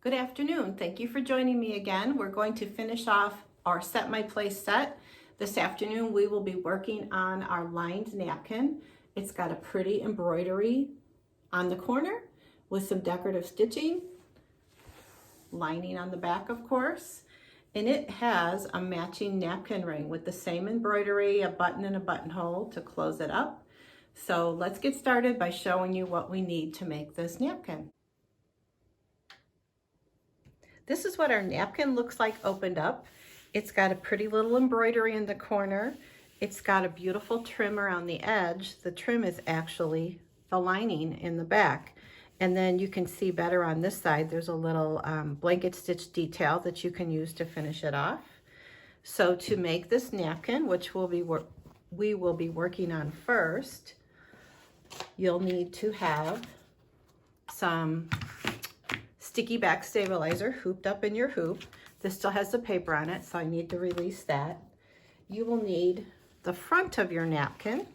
Good afternoon. Thank you for joining me again. We're going to finish off our Set My Place set. This afternoon we will be working on our lined napkin. It's got a pretty embroidery on the corner with some decorative stitching, lining on the back of course, and it has a matching napkin ring with the same embroidery, a button and a buttonhole to close it up. So let's get started by showing you what we need to make this napkin. This is what our napkin looks like opened up. It's got a pretty little embroidery in the corner. It's got a beautiful trim around the edge. The trim is actually the lining in the back. And then you can see better on this side, there's a little blanket stitch detail that you can use to finish it off. So to make this napkin, which we will be working on first, you'll need to have some sticky back stabilizer hooped up in your hoop. This still has the paper on it, so I need to release that. You will need the front of your napkin,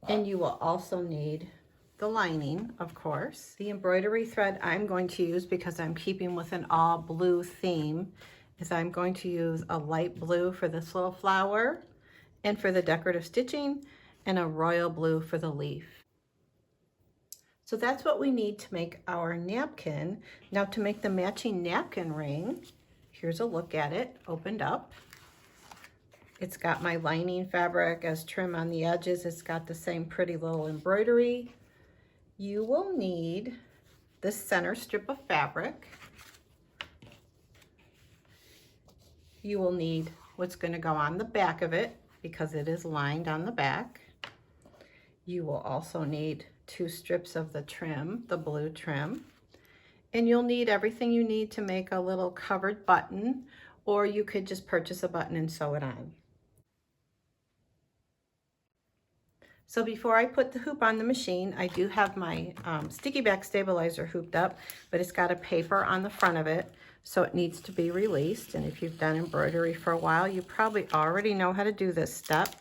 and you will also need the lining, of course. The embroidery thread I'm going to use, because I'm keeping with an all blue theme, is I'm going to use a light blue for this little flower and for the decorative stitching, and a royal blue for the leaf. So that's what we need to make our napkin. Now to make the matching napkin ring, here's a look at it opened up. It's got my lining fabric as trim on the edges. It's got the same pretty little embroidery. You will need this center strip of fabric. You will need what's going to go on the back of it because it is lined on the back. You will also need 2 strips of the trim, the blue trim, and you'll need everything you need to make a little covered button, or you could just purchase a button and sew it on. So before I put the hoop on the machine, I do have my sticky back stabilizer hooped up, but it's got a paper on the front of it, so it needs to be released. And if you've done embroidery for a while, you probably already know how to do this step.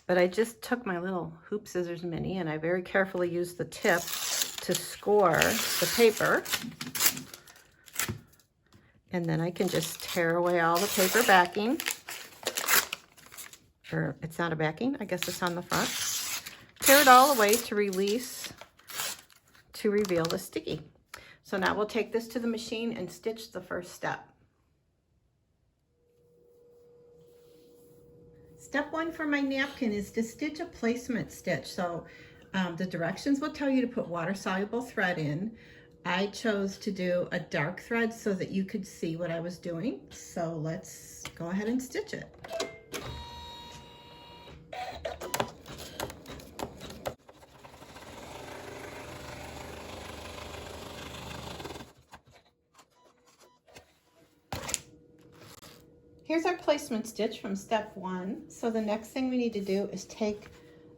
But I just took my little hoop scissors mini and I very carefully used the tip to score the paper. And then I can just tear away all the paper backing. Or it's not a backing, I guess it's on the front. Tear it all away to release, to reveal the sticky. So now we'll take this to the machine and stitch the first step. Step 1 for my napkin is to stitch a placement stitch. So the directions will tell you to put water-soluble thread in. I chose to do a dark thread so that you could see what I was doing. So let's go ahead and stitch it. Here's our placement stitch from step 1. So the next thing we need to do is take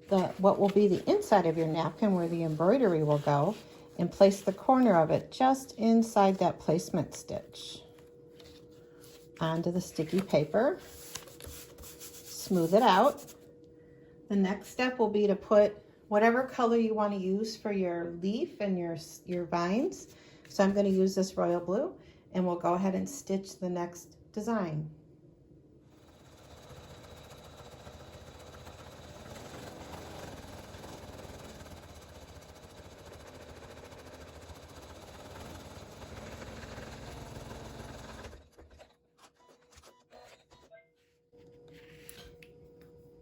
what will be the inside of your napkin where the embroidery will go and place the corner of it just inside that placement stitch onto the sticky paper. Smooth it out. The next step will be to put whatever color you want to use for your leaf and your vines. So I'm going to use this royal blue, and we'll go ahead and stitch the next design.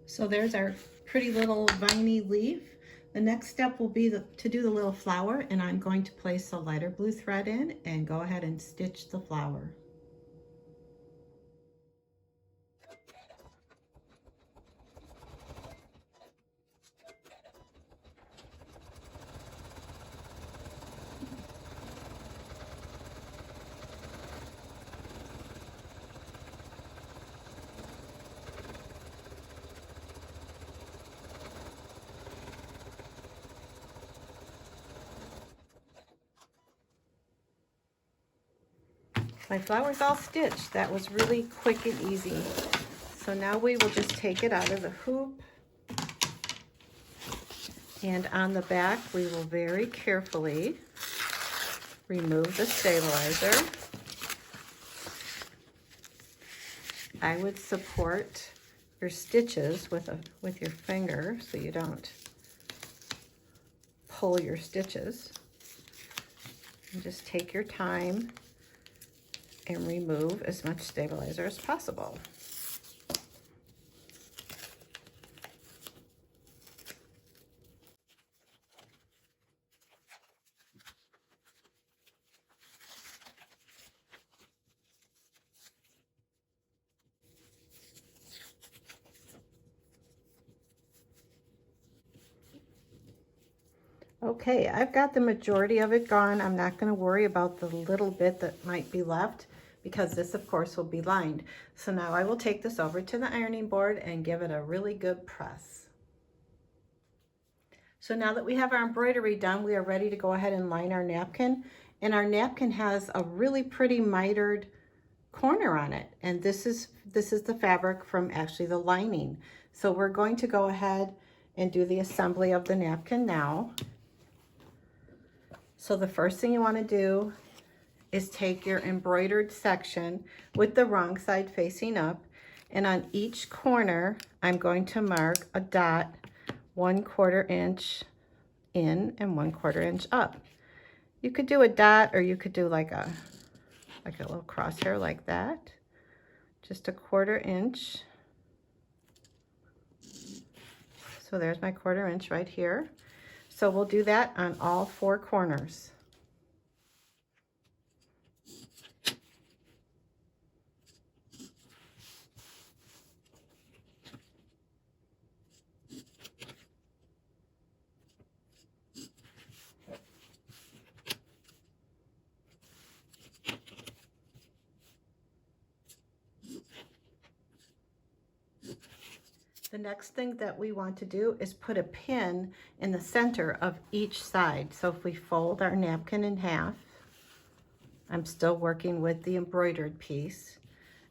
So there's our pretty little viney leaf. The next step will be to do the little flower, and I'm going to place a lighter blue thread in and go ahead and stitch the flower. My flower's all stitched. That was really quick and easy. So now we will just take it out of the hoop And on the back, we will very carefully remove the stabilizer. I would support your stitches with your finger so you don't pull your stitches. And just take your time and remove as much stabilizer as possible. Okay, I've got the majority of it gone. I'm not going to worry about the little bit that might be left because this, of course, will be lined. So now I will take this over to the ironing board and give it a really good press. So now that we have our embroidery done, we are ready to go ahead and line our napkin. And our napkin has a really pretty mitered corner on it. And this is the fabric from actually the lining. So we're going to go ahead and do the assembly of the napkin now. So the first thing you want to do is take your embroidered section with the wrong side facing up, and on each corner I'm going to mark a dot 1/4 inch in and 1/4 inch up. You could do a dot, or you could do like a little crosshair like that, just a 1/4 inch. So there's my 1/4 inch right here. So we'll do that on all 4 corners. The next thing that we want to do is put a pin in the center of each side. So if we fold our napkin in half, I'm still working with the embroidered piece,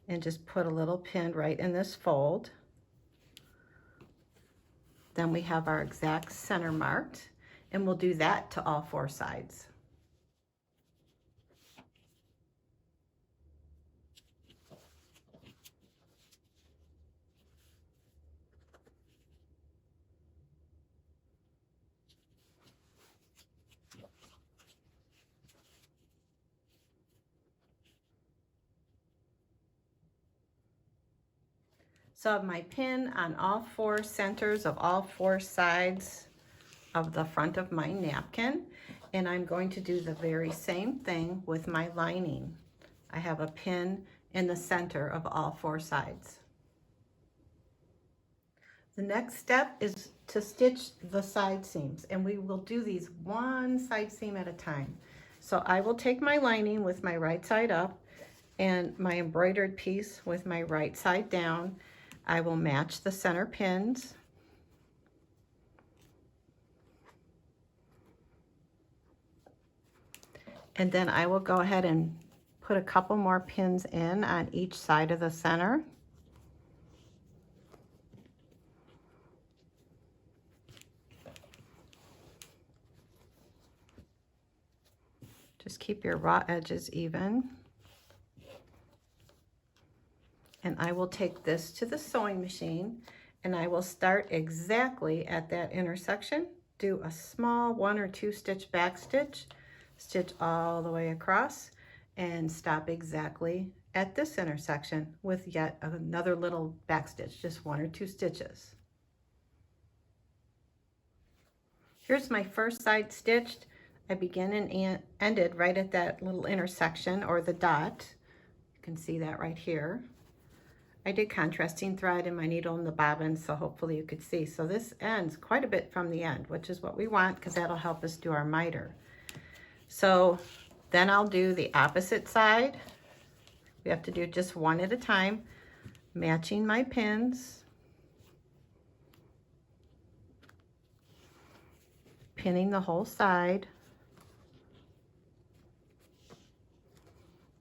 and just put a little pin right in this fold. Then we have our exact center marked, and we'll do that to all 4 sides. So I have my pin on all 4 centers of all 4 sides of the front of my napkin, and I'm going to do the very same thing with my lining. I have a pin in the center of all 4 sides. The next step is to stitch the side seams, and we will do these one side seam at a time. So I will take my lining with my right side up and my embroidered piece with my right side down. I will match the center pins. And then I will go ahead and put a couple more pins in on each side of the center. Just keep your raw edges even. And I will take this to the sewing machine, and I will start exactly at that intersection, do a small 1 or 2 stitch back stitch, stitch all the way across, and stop exactly at this intersection with yet another little back stitch, just 1 or 2 stitches. Here's my first side stitched. I began and ended right at that little intersection, or the dot. You can see that right here. I did contrasting thread in my needle and the bobbin, so hopefully you could see. So this ends quite a bit from the end, which is what we want because that'll help us do our miter. So then I'll do the opposite side. We have to do just one at a time, matching my pins, pinning the whole side.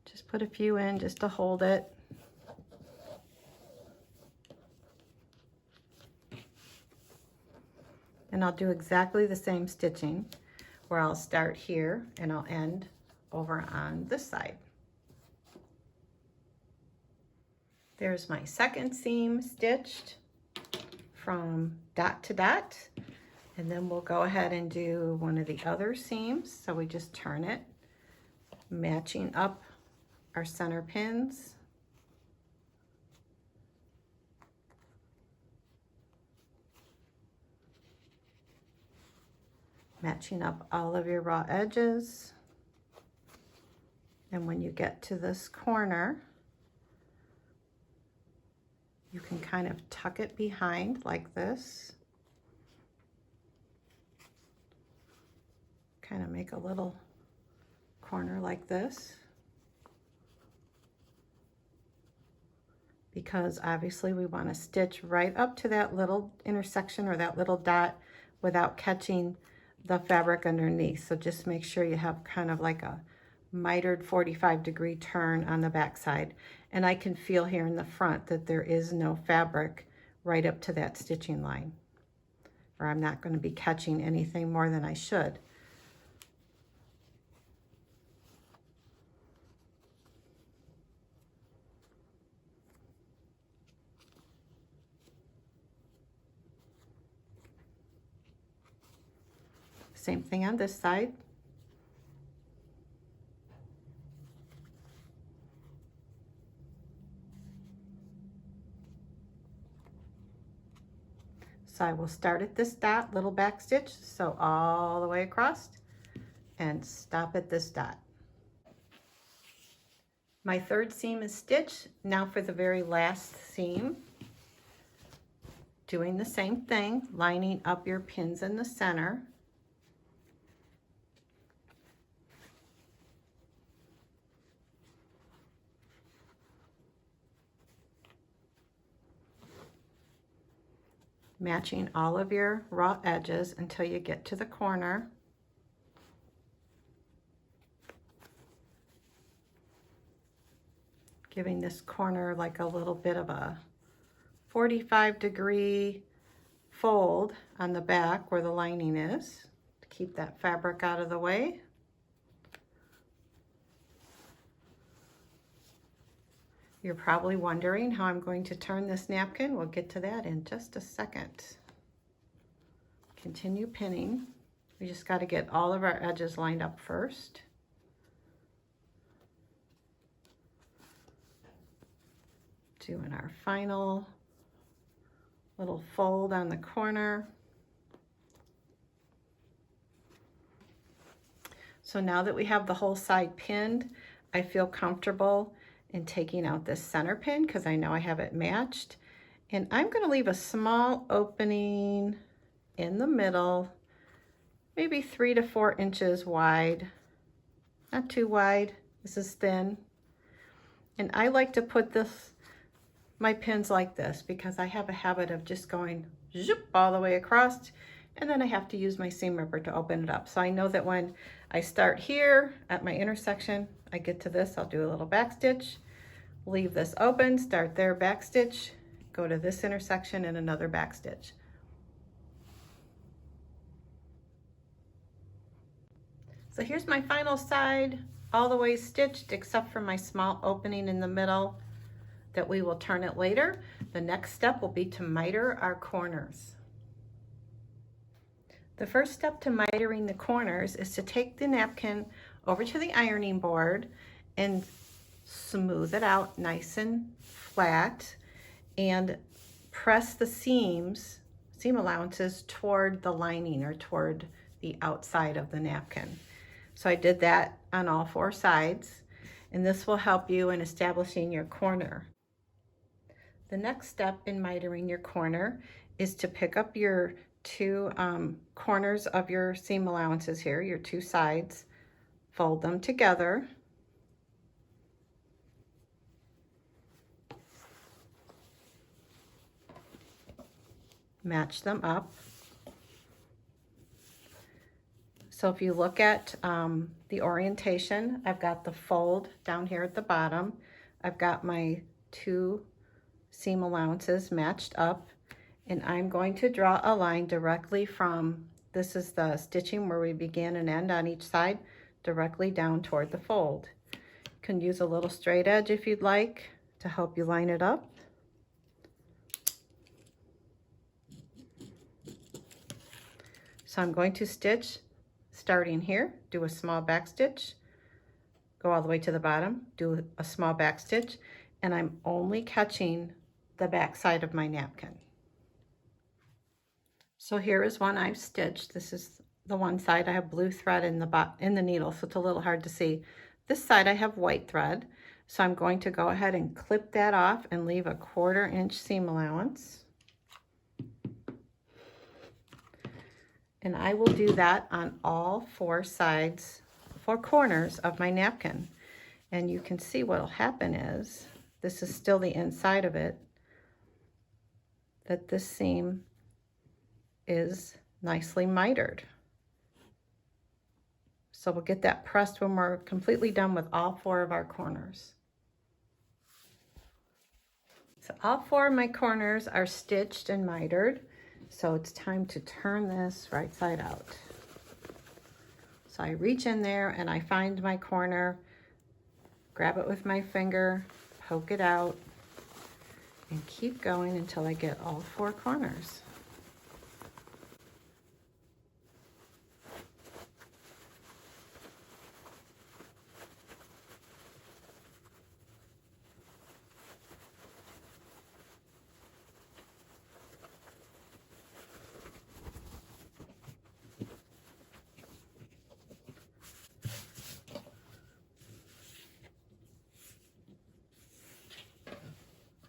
Just put a few in just to hold it. And I'll do exactly the same stitching, where I'll start here and I'll end over on this side. There's my second seam stitched from dot to dot. And then we'll go ahead and do one of the other seams. So we just turn it, matching up our center pins. Matching up all of your raw edges. And when you get to this corner, you can kind of tuck it behind like this. Kind of make a little corner like this. Because obviously we want to stitch right up to that little intersection or that little dot without catching the fabric underneath. So just make sure you have kind of like a mitered 45-degree turn on the back side. And I can feel here in the front that there is no fabric right up to that stitching line, or I'm not going to be catching anything more than I should. Same thing on this side. So I will start at this dot, little back stitch, so all the way across, and stop at this dot. My third seam is stitched. Now for the very last seam, doing the same thing, lining up your pins in the center. Matching all of your raw edges until you get to the corner. Giving this corner like a little bit of a 45-degree fold on the back where the lining is to keep that fabric out of the way. You're probably wondering how I'm going to turn this napkin. We'll get to that in just a second. Continue pinning. We just got to get all of our edges lined up first. Doing our final little fold on the corner. So now that we have the whole side pinned, I feel comfortable in taking out this center pin because I know I have it matched. And I'm going to leave a small opening in the middle, maybe 3 to 4 inches wide. Not too wide. This is thin. And I like to put my pins like this because I have a habit of just going zoop all the way across, and then I have to use my seam ripper to open it up. So I know that when I start here at my intersection, I get to this, I'll do a little back stitch, leave this open, start there, back stitch, go to this intersection and another back stitch. So here's my final side, all the way stitched except for my small opening in the middle that we will turn it later. The next step will be to miter our corners. The first step to mitering the corners is to take the napkin over to the ironing board and smooth it out nice and flat and press the seam allowances toward the lining or toward the outside of the napkin. So I did that on all 4 sides, and this will help you in establishing your corner. The next step in mitering your corner is to pick up your 2 corners of your seam allowances here, your 2 sides, fold them together, match them up. So if you look at the orientation, I've got the fold down here at the bottom. I've got my 2 seam allowances matched up, and I'm going to draw a line directly from, this is the stitching where we begin and end on each side, directly down toward the fold. You can use a little straight edge if you'd like to help you line it up. So I'm going to stitch starting here, do a small back stitch, go all the way to the bottom, do a small back stitch, and I'm only catching the back side of my napkin. So here is one I've stitched. This is the one side. I have blue thread in the needle, so it's a little hard to see. This side I have white thread, so I'm going to go ahead and clip that off and leave a 1/4 inch seam allowance. And I will do that on all 4 sides, 4 corners of my napkin. And you can see what'll happen is, this is still the inside of it, that this seam is nicely mitered. So we'll get that pressed when we're completely done with all 4 of our corners. So all 4 of my corners are stitched and mitered. So it's time to turn this right side out. So I reach in there and I find my corner, grab it with my finger, poke it out, and keep going until I get all 4 corners.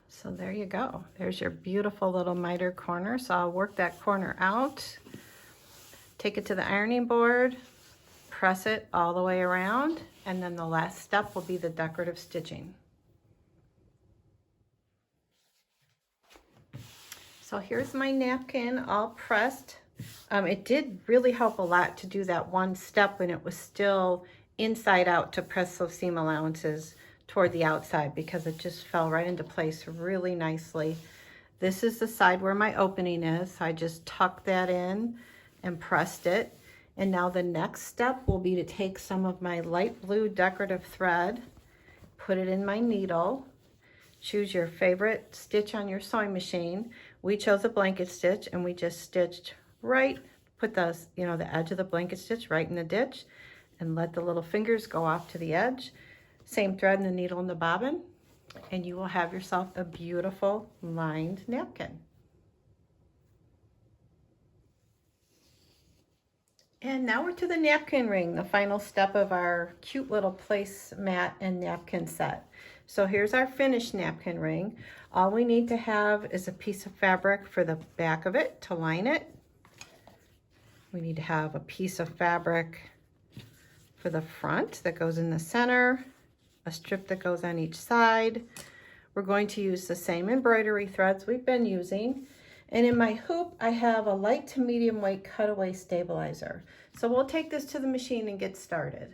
So there you go. There's your beautiful little miter corner. So I'll work that corner out, take it to the ironing board, press it all the way around, and then the last step will be the decorative stitching. So here's my napkin all pressed. It did really help a lot to do that one step when it was still inside out, to press those seam allowances toward the outside, because it just fell right into place really nicely. This is the side where my opening is. I just tucked that in and pressed it. And now the next step will be to take some of my light blue decorative thread, put it in my needle, choose your favorite stitch on your sewing machine. We chose a blanket stitch, and we just stitched right, put the edge of the blanket stitch right in the ditch, and let the little fingers go off to the edge. Same thread in the needle and the bobbin, and you will have yourself a beautiful lined napkin. And now we're to the napkin ring, the final step of our cute little placemat and napkin set. So here's our finished napkin ring. All we need to have is a piece of fabric for the back of it to line it. We need to have a piece of fabric for the front that goes in the center, a strip that goes on each side. We're going to use the same embroidery threads we've been using. And in my hoop, I have a light to medium weight cutaway stabilizer. So we'll take this to the machine and get started.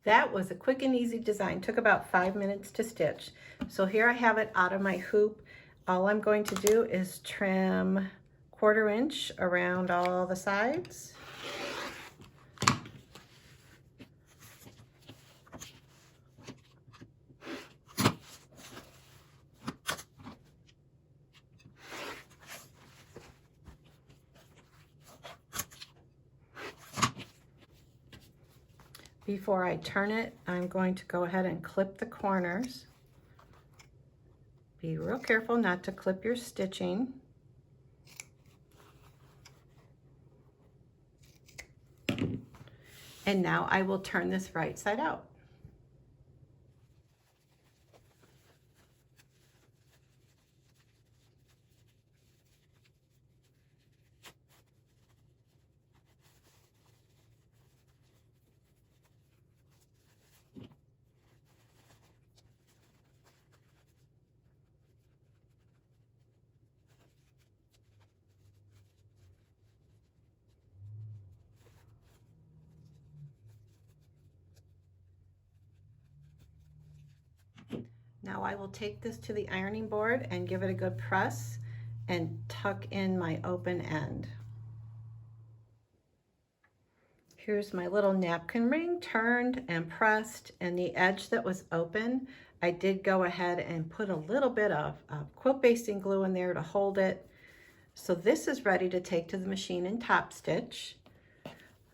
That was a quick and easy design. Took about 5 minutes to stitch. So here I have it out of my hoop. All I'm going to do is trim 1/4 inch around all the sides. Before I turn it, I'm going to go ahead and clip the corners. Be real careful not to clip your stitching. And now I will turn this right side out. Now I will take this to the ironing board and give it a good press and tuck in my open end. Here's my little napkin ring turned and pressed, and the edge that was open, I did go ahead and put a little bit of quilt basting glue in there to hold it. So this is ready to take to the machine and top stitch.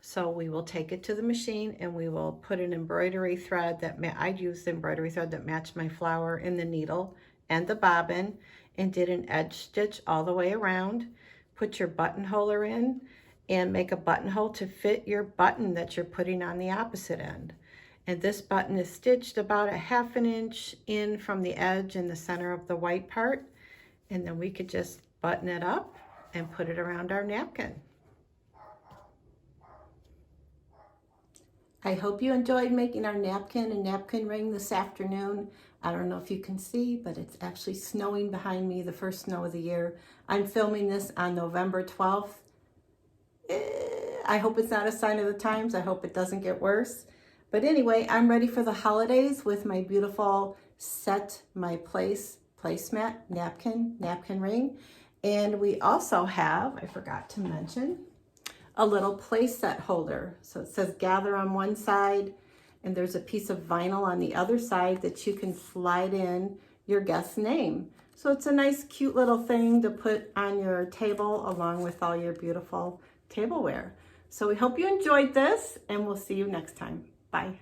So we will take it to the machine and we will put an embroidery thread that I'd used the embroidery thread that matched my flower in the needle and the bobbin, and did an edge stitch all the way around. Put your buttonholer in and make a buttonhole to fit your button that you're putting on the opposite end. And this button is stitched about 1/2 inch in from the edge in the center of the white part. And then we could just button it up and put it around our napkin. I hope you enjoyed making our napkin and napkin ring this afternoon. I don't know if you can see, but it's actually snowing behind me, the first snow of the year. I'm filming this on November 12th. I hope it's not a sign of the times. I hope it doesn't get worse. But anyway, I'm ready for the holidays with my beautiful Set My Place placemat napkin ring. And we also have, I forgot to mention, a little place set holder. So it says gather on one side, and there's a piece of vinyl on the other side that you can slide in your guest's name. So it's a nice cute little thing to put on your table along with all your beautiful tableware. So we hope you enjoyed this, and we'll see you next time. Bye.